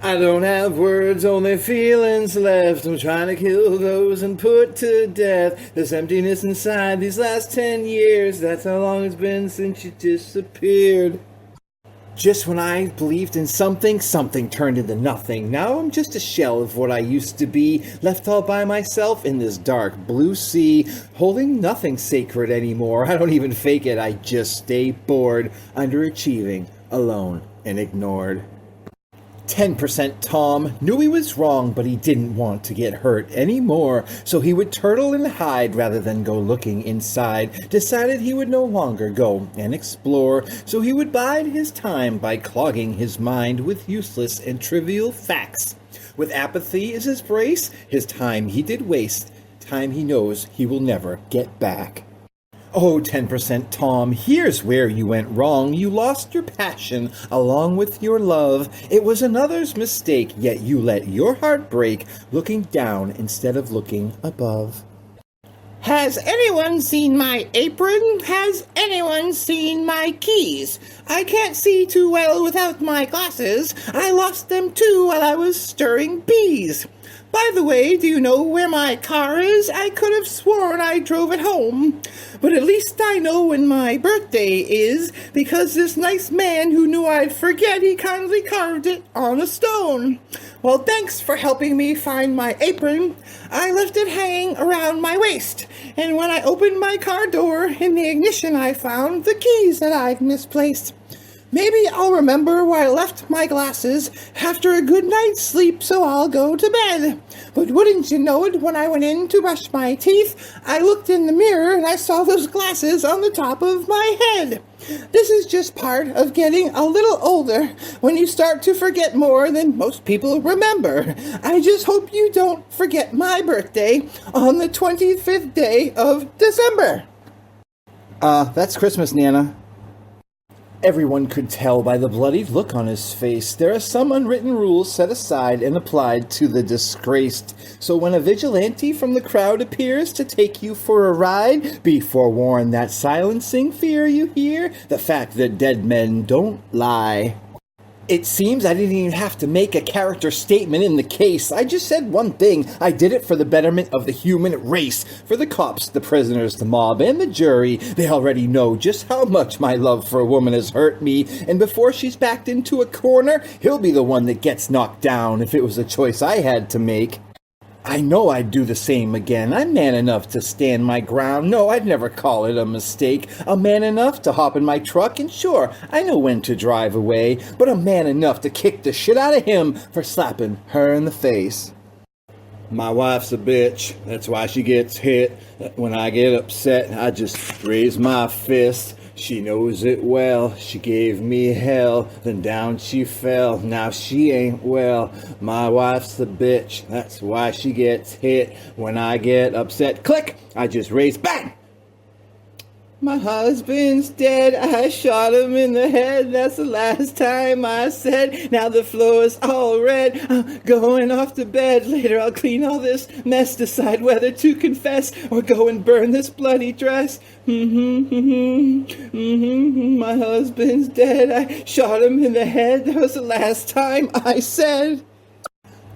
I don't have words, only feelings left. I'm trying to kill those and put to death this emptiness inside these last 10 years. That's how long it's been since you disappeared. Just when I believed in something, something turned into nothing. Now I'm just a shell of what I used to be, left all by myself in this dark blue sea, holding nothing sacred anymore. I don't even fake it, I just stay bored, underachieving, alone, and ignored. 10% Tom knew he was wrong, but he didn't want to get hurt anymore, so he would turtle and hide rather than go looking inside. Decided he would no longer go and explore, so he would bide his time by clogging his mind with useless and trivial facts. With apathy as his brace, his time he did waste, time he knows he will never get back. Oh, 10% Tom, here's where you went wrong. You lost your passion along with your love. It was another's mistake, yet you let your heart break, looking down instead of looking above. Has anyone seen my apron? Has anyone seen my keys? I can't see too well without my glasses. I lost them too while I was stirring peas. By the way, do you know where my car is? I could have sworn I drove it home. But at least I know when my birthday is, because this nice man who knew I'd forget, he kindly carved it on a stone. Well, thanks for helping me find my apron. I left it hanging around my waist, and when I opened my car door, in the ignition I found the keys that I'd misplaced. Maybe I'll remember where I left my glasses after a good night's sleep, so I'll go to bed. But wouldn't you know it, when I went in to brush my teeth, I looked in the mirror and I saw those glasses on the top of my head. This is just part of getting a little older, when you start to forget more than most people remember. I just hope you don't forget my birthday on the 25th day of December. That's Christmas, Nana. Everyone could tell by the bloodied look on his face. There are some unwritten rules set aside and applied to the disgraced. So when a vigilante from the crowd appears to take you for a ride, be forewarned that silencing fear you hear, the fact that dead men don't lie. It seems I didn't even have to make a character statement in the case. I just said one thing. I did it for the betterment of the human race. For the cops, the prisoners, the mob, and the jury. They already know just how much my love for a woman has hurt me. And before she's backed into a corner, he'll be the one that gets knocked down if it was a choice I had to make. I know I'd do the same again. I'm man enough to stand my ground. No, I'd never call it a mistake. I'm man enough to hop in my truck, and sure, I know when to drive away, but I'm man enough to kick the shit out of him for slapping her in the face. My wife's a bitch. That's why she gets hit. When I get upset, I just raise my fist. She knows it well. She gave me hell, then down she fell. Now she ain't well. My wife's a bitch. That's why she gets hit. When I get upset, click, I just raise, bang! My husband's dead, I shot him in the head, that's the last time I said, now the floor's all red, I'm going off to bed, later I'll clean all this mess, decide whether to confess, or go and burn this bloody dress. My husband's dead, I shot him in the head, that was the last time I said.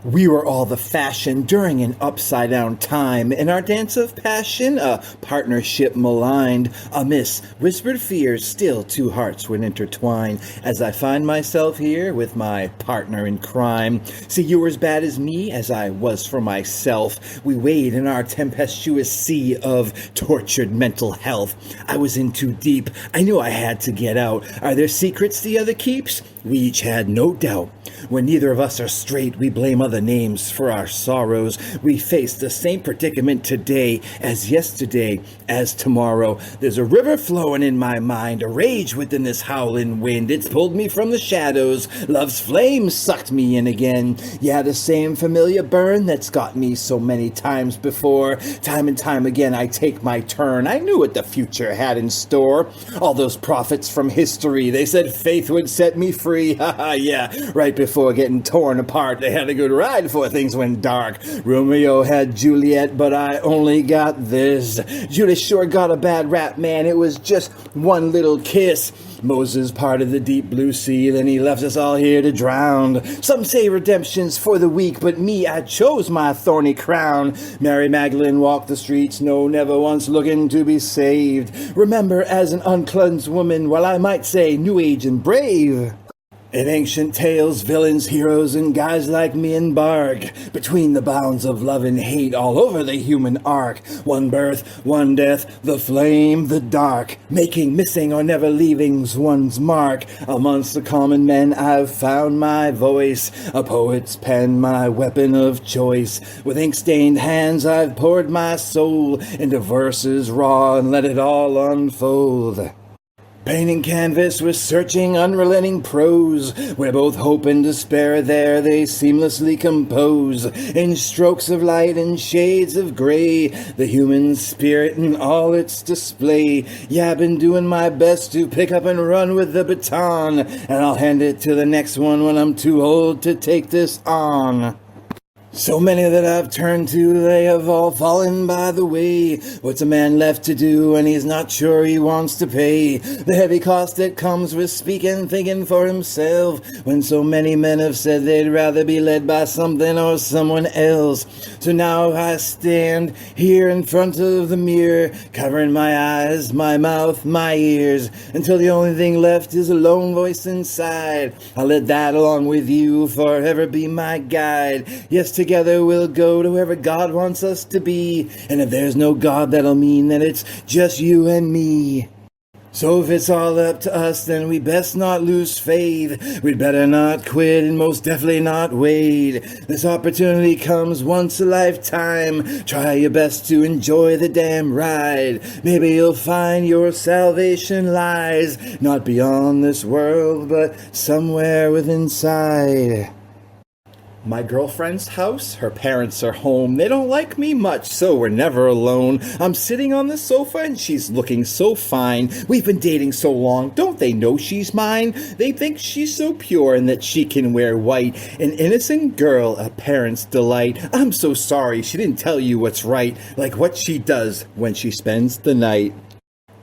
We were all the fashion during an upside-down time. In our dance of passion, a partnership maligned. Amiss, whispered fears, still two hearts would intertwine. As I find myself here with my partner in crime. See, you were as bad as me as I was for myself. We wade in our tempestuous sea of tortured mental health. I was in too deep. I knew I had to get out. Are there secrets the other keeps? We each had no doubt. When neither of us are straight, we blame other names for our sorrows. We face the same predicament today as yesterday, as tomorrow. There's a river flowing in my mind, a rage within this howling wind. It's pulled me from the shadows. Love's flame sucked me in again. Yeah, the same familiar burn that's got me so many times before. Time and time again, I take my turn. I knew what the future had in store. All those prophets from history, they said faith would set me free. Haha, yeah, right before before getting torn apart. They had a good ride before things went dark. Romeo had Juliet, but I only got this. Judas sure got a bad rap, man. It was just one little kiss. Moses parted the deep blue sea, then he left us all here to drown. Some say redemption's for the weak, but me, I chose my thorny crown. Mary Magdalene walked the streets, no, never once looking to be saved. Remember, as an uncleansed woman, while I might say new age and brave. In ancient tales, villains, heroes, and guys like me embark between the bounds of love and hate all over the human arc. One birth, one death, the flame, the dark, making, missing, or never leaving's one's mark. Amongst the common men I've found my voice, a poet's pen, my weapon of choice. With ink-stained hands I've poured my soul into verses raw and let it all unfold. Painting canvas with searching, unrelenting prose, where both hope and despair there they seamlessly compose. In strokes of light and shades of gray, the human spirit in all its display. Yeah, I've been doing my best to pick up and run with the baton, and I'll hand it to the next one when I'm too old to take this on. So many that I've turned to, they have all fallen by the way. What's a man left to do when he's not sure he wants to pay? The heavy cost that comes with speaking, thinking for himself, when so many men have said they'd rather be led by something or someone else. So now I stand here in front of the mirror, covering my eyes, my mouth, my ears, until the only thing left is a lone voice inside. I'll let that along with you forever be my guide. Yes, together we'll go to wherever God wants us to be. And if there's no God, that'll mean that it's just you and me. So if it's all up to us, then we best not lose faith. We'd better not quit and most definitely not wait. This opportunity comes once a lifetime. Try your best to enjoy the damn ride. Maybe you'll find your salvation lies not beyond this world, but somewhere within inside. My girlfriend's house, her parents are home. They don't like me much, so we're never alone. I'm sitting on the sofa and she's looking so fine. We've been dating so long, don't they know she's mine? They think she's so pure and that she can wear white. An innocent girl, a parent's delight. I'm so sorry she didn't tell you what's right, like what she does when she spends the night.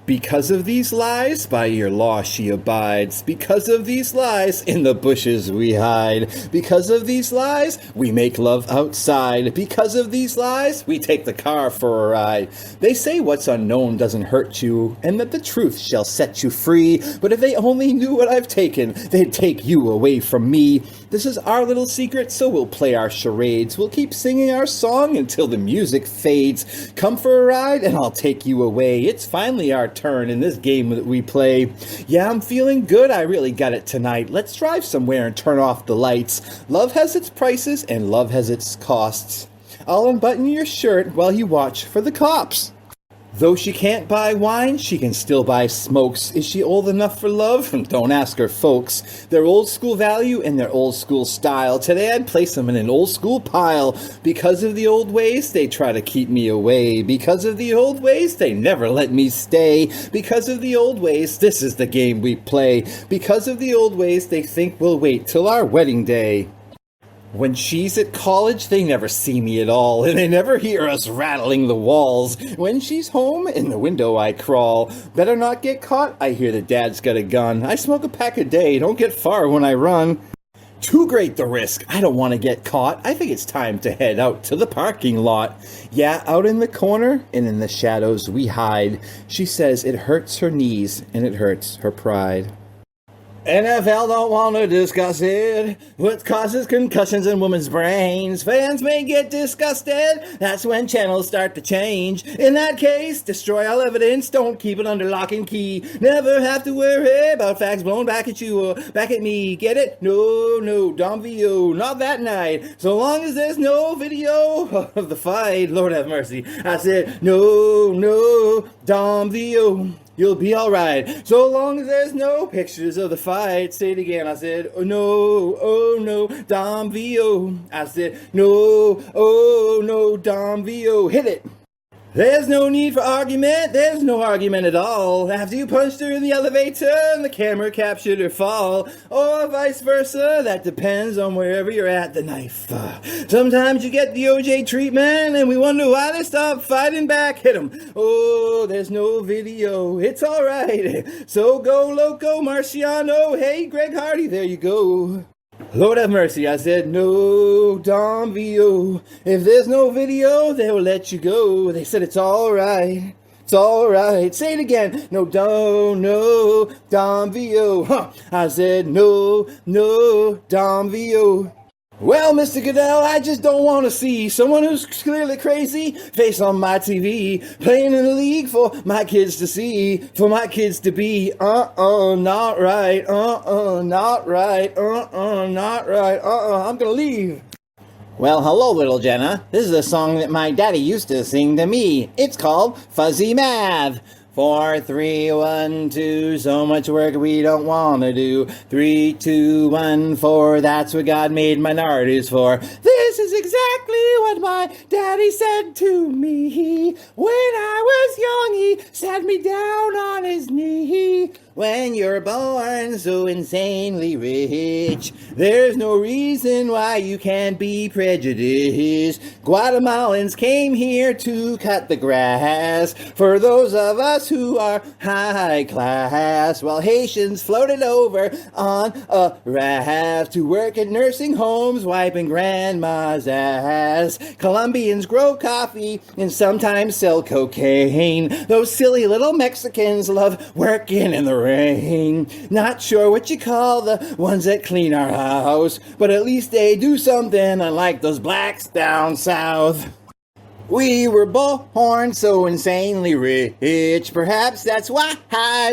Because of these lies, by your law she abides. Because of these lies, in the bushes we hide. Because of these lies, we make love outside. Because of these lies, we take the car for a ride. They say what's unknown doesn't hurt you, and that the truth shall set you free. But if they only knew what I've taken, they'd take you away from me. This is our little secret, so we'll play our charades. We'll keep singing our song until the music fades. Come for a ride, and I'll take you away. It's finally our turn in this game that we play. Yeah, I'm feeling good. I really got it tonight. Let's drive somewhere and turn off the lights. Love has its prices, and love has its costs. I'll unbutton your shirt while you watch for the cops. Though she can't buy wine, she can still buy smokes. Is she old enough for love? Don't ask her folks. Their old school value and their old school style. Today I'd place them in an old school pile. Because of the old ways, they try to keep me away. Because of the old ways, they never let me stay. Because of the old ways, this is the game we play. Because of the old ways, they think we'll wait till our wedding day. When she's at college, they never see me at all, and they never hear us rattling the walls. When she's home, in the window I crawl. Better not get caught, I hear that Dad's got a gun. I smoke a pack a day, don't get far when I run. Too great the risk, I don't want to get caught. I think it's time to head out to the parking lot. Yeah, out in the corner, and in the shadows we hide. She says it hurts her knees, and it hurts her pride. NFL don't want to discuss it. What causes concussions in women's brains? Fans may get disgusted. That's when channels start to change. In that case, destroy all evidence. Don't keep it under lock and key. Never have to worry about facts blown back at you or back at me. Get it? No, Dom VO. Not that night. So long as there's no video of the fight. Lord have mercy. I said, no, Dom VO. You'll be alright, so long as there's no pictures of the fight. Say it again, I said, oh no, Dom VO. I said, no, Dom VO. Hit it. There's no need for argument, there's no argument at all. After you punched her in the elevator and the camera captured her fall, or vice versa, that depends on wherever you're at the knife. Sometimes you get the OJ treatment and we wonder why they stop fighting back. Hit 'em. Oh, there's no video, it's alright. So go loco Marciano, hey Greg Hardy, there you go. Lord have mercy, I said no, Dom VO. If there's no video, they will let you go. They said it's alright, it's alright. Say it again, no, Dom VO. Huh. I said no, Dom VO. Well, Mr. Goodell, I just don't want to see someone who's clearly crazy face on my TV, playing in the league for my kids to see, for my kids to be, not right, not right, not right, I'm gonna leave. Well, hello, little Jenna. This is a song that my daddy used to sing to me. It's called Fuzzy Math. 4, 3, 1, 2, so much work we don't want to do. 3, 2, 1, 4, that's what God made minorities for. This is exactly what my daddy said to me. When I was young, he sat me down on his knee. When you're born so insanely rich, there's no reason why you can't be prejudiced. Guatemalans came here to cut the grass for those of us who are high class, while Haitians floated over on a raft to work at nursing homes wiping grandma's ass. Colombians grow coffee and sometimes sell cocaine. Those silly little Mexicans love working in the rain. Not sure what you call the ones that clean our house, but at least they do something, unlike those blacks down south. We were born so insanely rich, perhaps that's why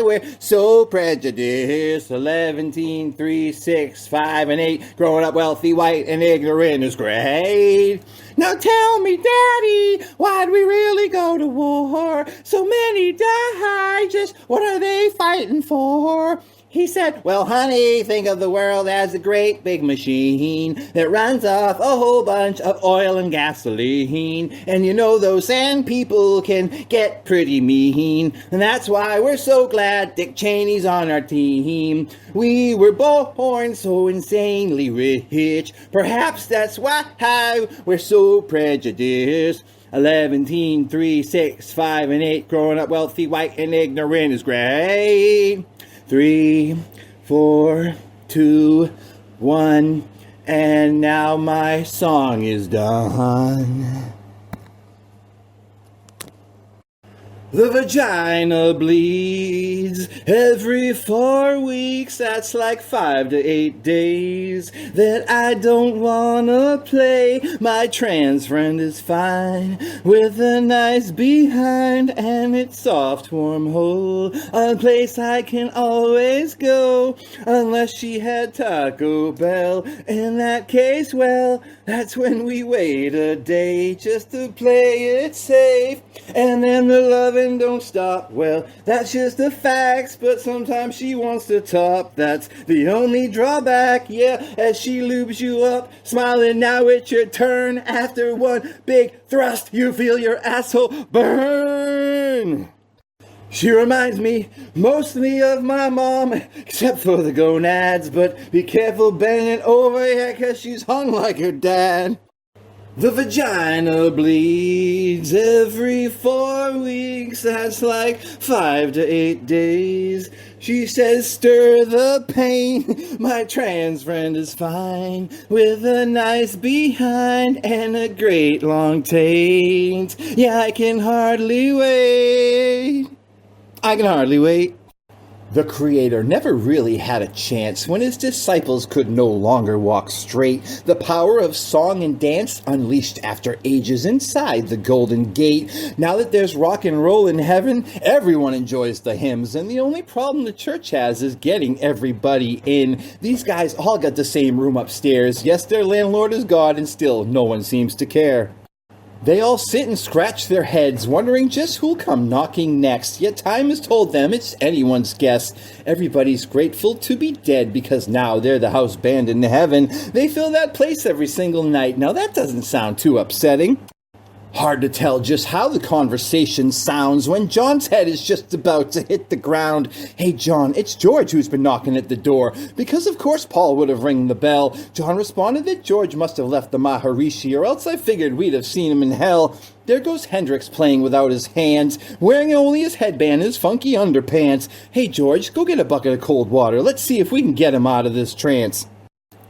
we're so prejudiced. 11, 3, 6, 5, and 8, growing up wealthy, white, and ignorant is great. Now tell me, Daddy, why'd we really go to war? So many die, just what are they fighting for? He said, well, honey, think of the world as a great big machine that runs off a whole bunch of oil and gasoline. And you know those sand people can get pretty mean. And that's why we're so glad Dick Cheney's on our team. We were born so insanely rich. Perhaps that's why we're so prejudiced. 11, 3, 6, 5, and 8, growing up wealthy, white, and ignorant is great. 3, 4, 2, 1, and now my song is done. The vagina bleeds every 4 weeks. That's like 5 to 8 days that I don't wanna play. My trans friend is fine with a nice behind and its soft warm hole, a place I can always go unless she had Taco Bell. In that case, well, that's when we wait a day just to play it safe, and then the loving don't stop. Well, that's just the facts, but sometimes she wants to top. That's the only drawback, yeah, as she lubes you up, smiling now it's your turn. After one big thrust, you feel your asshole burn. She reminds me mostly of my mom, except for the gonads, but be careful bending over, yeah, 'cause she's hung like her dad. The vagina bleeds every 4 weeks, that's like 5 to 8 days. She says, stir the pain, my trans friend is fine, with a nice behind and a great long taint. Yeah, I can hardly wait. I can hardly wait. The Creator never really had a chance when his disciples could no longer walk straight. The power of song and dance unleashed after ages inside the Golden Gate. Now that there's rock and roll in heaven, everyone enjoys the hymns, and the only problem the church has is getting everybody in. These guys all got the same room upstairs. Yes, their landlord is God, and still no one seems to care. They all sit and scratch their heads, wondering just who'll come knocking next. Yet time has told them it's anyone's guess. Everybody's grateful to be dead because now they're the house band in heaven. They fill that place every single night. Now that doesn't sound too upsetting. Hard to tell just how the conversation sounds when John's head is just about to hit the ground. Hey, John, it's George who's been knocking at the door. Because of course Paul would have ringed the bell. John responded that George must have left the Maharishi, or else I figured we'd have seen him in hell. There goes Hendrix playing without his hands, wearing only his headband and his funky underpants. Hey, George, go get a bucket of cold water. Let's see if we can get him out of this trance.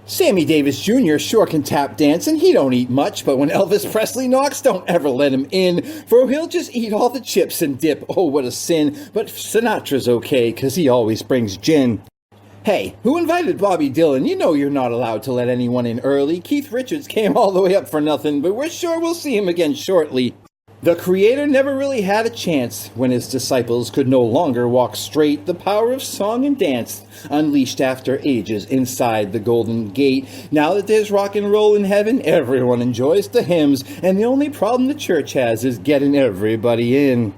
Sammy Davis Jr. sure can tap dance, and he don't eat much, but when Elvis Presley knocks, don't ever let him in, for he'll just eat all the chips and dip. Oh, what a sin. But Sinatra's okay, 'cause he always brings gin. Hey, who invited Bobby Dylan? You know you're not allowed to let anyone in early. Keith Richards came all the way up for nothing, but we're sure we'll see him again shortly. The Creator never really had a chance when his disciples could no longer walk straight. The power of song and dance unleashed after ages inside the Golden Gate. Now that there's rock and roll in heaven, everyone enjoys the hymns, and the only problem the church has is getting everybody in.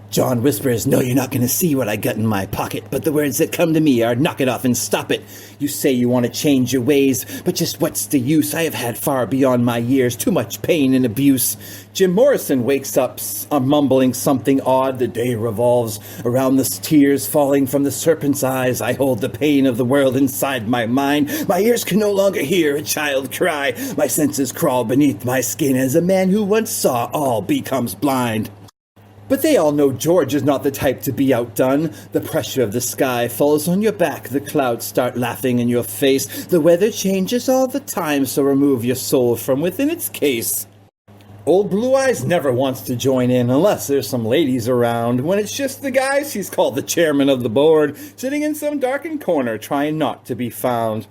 John whispers, "No, you're not going to see what I got in my pocket, but the words that come to me are knock it off and stop it. You say you want to change your ways, but just what's the use? I have had far beyond my years, too much pain and abuse." Jim Morrison wakes up mumbling something odd. The day revolves around the tears falling from the serpent's eyes. I hold the pain of the world inside my mind. My ears can no longer hear a child cry. My senses crawl beneath my skin as a man who once saw all becomes blind. But they all know George is not the type to be outdone. The pressure of the sky falls on your back. The clouds start laughing in your face. The weather changes all the time, so remove your soul from within its case. Old Blue Eyes never wants to join in unless there's some ladies around. When it's just the guys, he's called the chairman of the board, sitting in some darkened corner trying not to be found.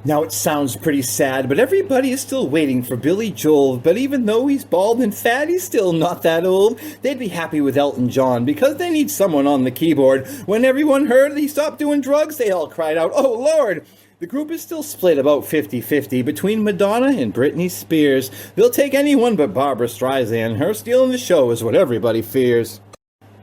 Now it sounds pretty sad, but everybody is still waiting for Billy Joel. But even though he's bald and fat, he's still not that old. They'd be happy with Elton John because they need someone on the keyboard. When everyone heard he stopped doing drugs, they all cried out, "Oh Lord!" The group is still split about 50-50 between Madonna and Britney Spears. They'll take anyone but Barbra Streisand. Her stealing the show is what everybody fears.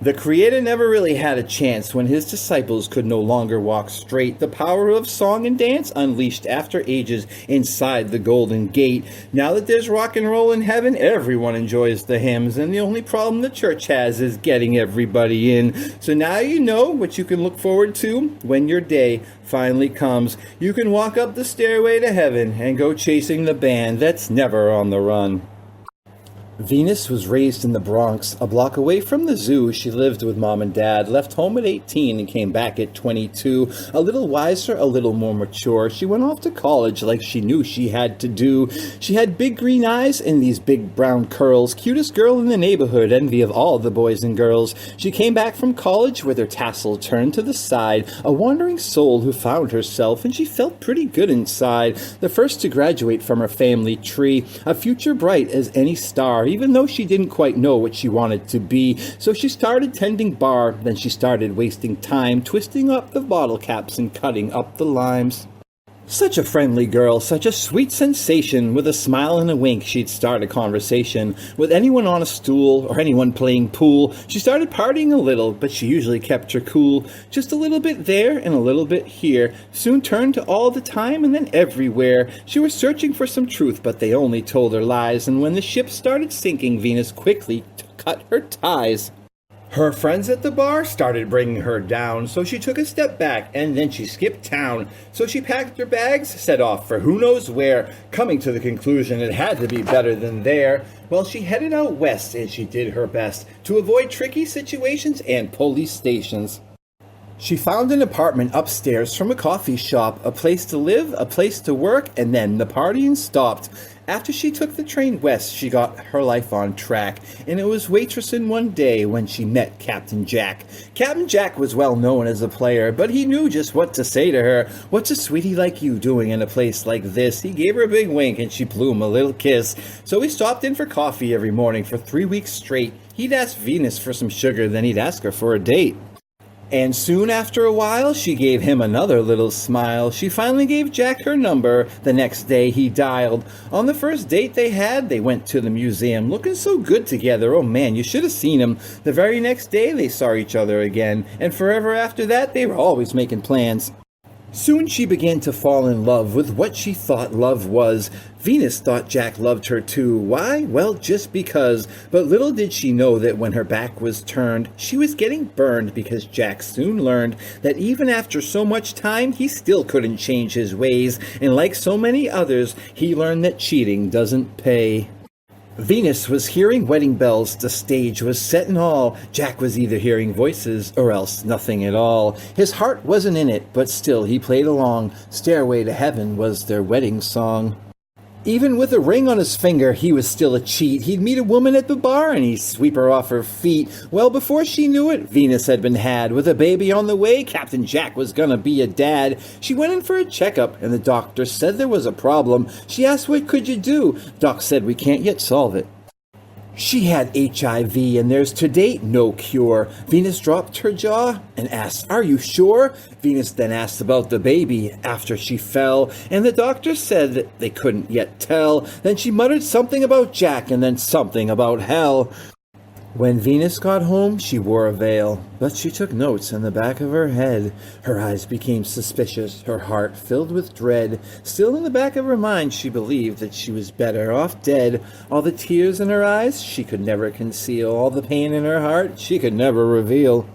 The Creator never really had a chance when his disciples could no longer walk straight. The power of song and dance unleashed after ages inside the Golden Gate. Now that there's rock and roll in heaven, everyone enjoys the hymns, and the only problem the church has is getting everybody in. So now you know what you can look forward to when your day finally comes. You can walk up the stairway to heaven and go chasing the band that's never on the run. Venus was raised in the Bronx, a block away from the zoo. She lived with mom and dad, left home at 18 and came back at 22. A little wiser, a little more mature. She went off to college like she knew she had to do. She had big green eyes and these big brown curls. Cutest girl in the neighborhood, envy of all the boys and girls. She came back from college with her tassel turned to the side, a wandering soul who found herself, and she felt pretty good inside. The first to graduate from her family tree, a future bright as any star, even though she didn't quite know what she wanted to be. So she started tending bar, then she started wasting time, twisting up the bottle caps and cutting up the limes. Such a friendly girl, such a sweet sensation. With a smile and a wink, she'd start a conversation with anyone on a stool or anyone playing pool. She started partying a little, but she usually kept her cool. Just a little bit there and a little bit here. Soon turned to all the time and then everywhere. She was searching for some truth, but they only told her lies. And when the ship started sinking, Venus quickly cut her ties. Her friends at the bar started bringing her down, so she took a step back and then she skipped town. So she packed her bags, set off for who knows where, coming to the conclusion it had to be better than there. Well, she headed out west and she did her best to avoid tricky situations and police stations. She found an apartment upstairs from a coffee shop, a place to live, a place to work, and then the partying stopped. After she took the train west, she got her life on track, and it was waitressing one day when she met Captain Jack. Captain Jack was well known as a player, but he knew just what to say to her. "What's a sweetie like you doing in a place like this?" He gave her a big wink, and she blew him a little kiss. So he stopped in for coffee every morning for 3 weeks straight. He'd ask Venus for some sugar, then he'd ask her for a date. And soon after a while, she gave him another little smile. She finally gave Jack her number. The next day, he dialed. On the first date they had, they went to the museum, looking so good together. Oh man, you should have seen him. The very next day, they saw each other again. And forever after that, they were always making plans. Soon she began to fall in love with what she thought love was. Venus thought Jack loved her too. Why? Well, just because. But little did she know that when her back was turned, she was getting burned, because Jack soon learned that even after so much time, he still couldn't change his ways. And like so many others, he learned that cheating doesn't pay. Venus was hearing wedding bells, the stage was set and all. Jack was either hearing voices or else nothing at all. His heart wasn't in it, but still he played along. Stairway to Heaven was their wedding song. Even with a ring on his finger, he was still a cheat. He'd meet a woman at the bar and he'd sweep her off her feet. Well, before she knew it, Venus had been had. With a baby on the way, Captain Jack was gonna be a dad. She went in for a checkup and the doctor said there was a problem. She asked, what could you do? Doc said, we can't yet solve it. She had HIV and there's to date no cure. Venus dropped her jaw and asked, are you sure? Venus then asked about the baby after she fell, and the doctor said that they couldn't yet tell. Then she muttered something about Jack and then something about hell. When Venus got home, she wore a veil, but she took notes in the back of her head. Her eyes became suspicious, her heart filled with dread. Still in the back of her mind, she believed that she was better off dead. All the tears in her eyes, she could never conceal. All the pain in her heart, she could never reveal.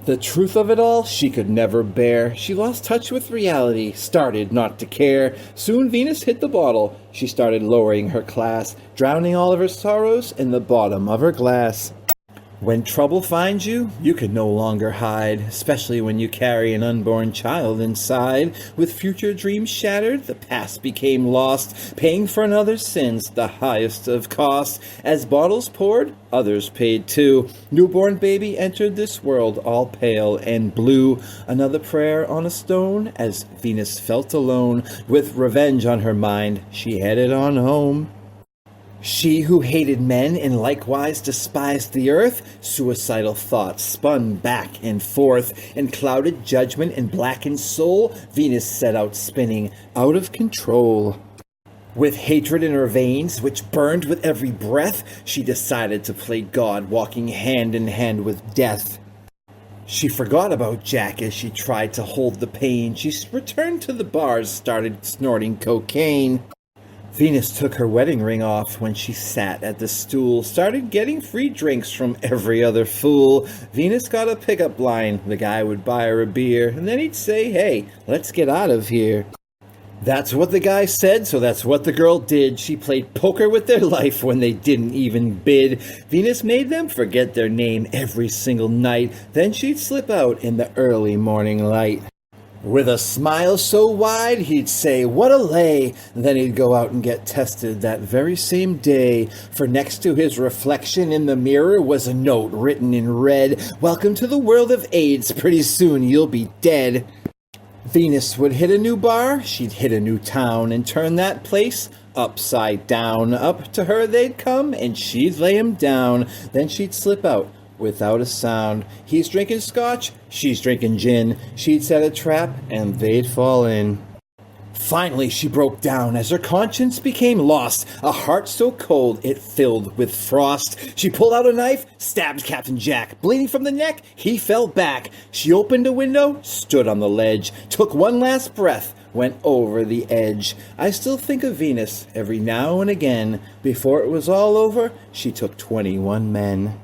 The truth of it all, she could never bear. She lost touch with reality, started not to care. Soon Venus hit the bottle. She started lowering her class, drowning all of her sorrows in the bottom of her glass. When trouble finds you, you can no longer hide, especially when you carry an unborn child inside. With future dreams shattered, the past became lost, paying for another's sins, the highest of costs. As bottles poured, others paid too. Newborn baby entered this world all pale and blue. Another prayer on a stone, as Venus felt alone. With revenge on her mind, she headed on home. She who hated men and likewise despised the earth, suicidal thoughts spun back and forth, in clouded judgment and blackened soul, Venus set out spinning, out of control. With hatred in her veins, which burned with every breath, she decided to play God, walking hand in hand with death. She forgot about Jack as she tried to hold the pain. She returned to the bars, started snorting cocaine. Venus took her wedding ring off when she sat at the stool, started getting free drinks from every other fool. Venus got a pickup line. The guy would buy her a beer, and then he'd say, hey, let's get out of here. That's what the guy said, so that's what the girl did. She played poker with their life when they didn't even bid. Venus made them forget their name every single night. Then she'd slip out in the early morning light. With a smile so wide, he'd say, what a lay. Then he'd go out and get tested that very same day. For next to his reflection in the mirror was a note written in red. Welcome to the world of AIDS. Pretty soon you'll be dead. Venus would hit a new bar, she'd hit a new town, and turn that place upside down. Up to her they'd come, and she'd lay 'em down. Then she'd slip out without a sound. He's drinking scotch, she's drinking gin. She'd set a trap, and they'd fall in. Finally, she broke down as her conscience became lost. A heart so cold it filled with frost. She pulled out a knife, stabbed Captain Jack. Bleeding from the neck, he fell back. She opened a window, stood on the ledge, took one last breath, went over the edge. I still think of Venus every now and again. Before it was all over, she took 21 men.